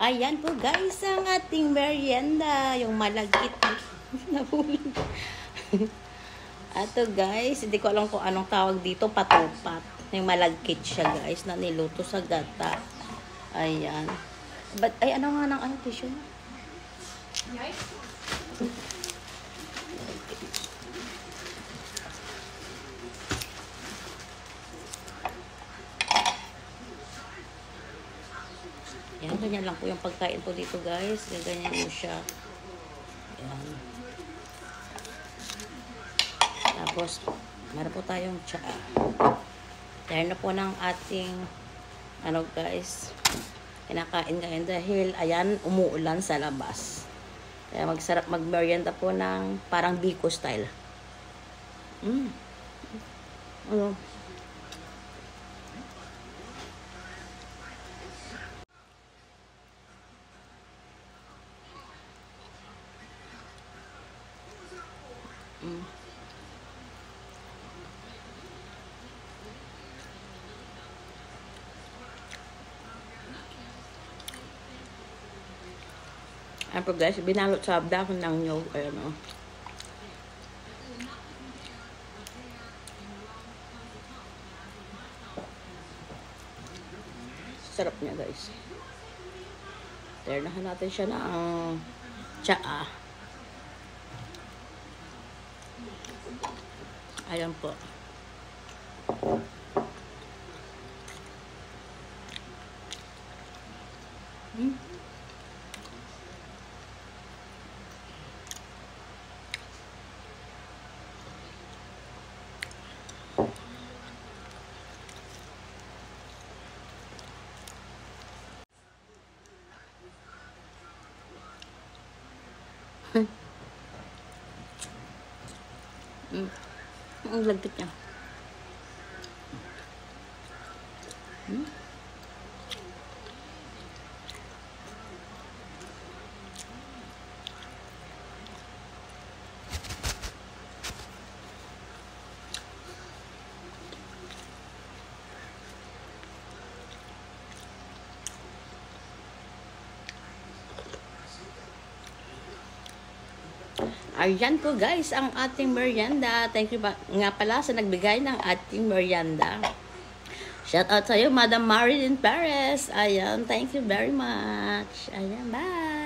Ayan po guys, ang ating merienda. Yung malagkit. Nahulog. Ato guys, hindi ko alam kung anong tawag dito, patupat. Yung malagkit siya guys, na niluto sa gata. Ayan. But, ay ano nga ng ano tissue? Yan, ganyan lang po yung pagkain po dito guys. Ganyan mo siya. Yan. Tapos, meron po tayong tsaa. Dahil na po ng ating ano guys, kinakain ngayon dahil ayan, umuulan sa labas. Kaya magsarap magmerienda po ng parang Biko style. Ano? Ayan po guys, binalot sa dahon ng nyog. Ayan o. Sarap niya guys. Ternahan natin siya ng tsaa. Ayan po. Ang lagkit niya. Ayan po guys, ang ating merienda. Thank you nga pala sa nagbigay ng ating merienda. Shout out sa iyo, Madam Marilyn Perez. Ayan, thank you very much. Ayan, bye!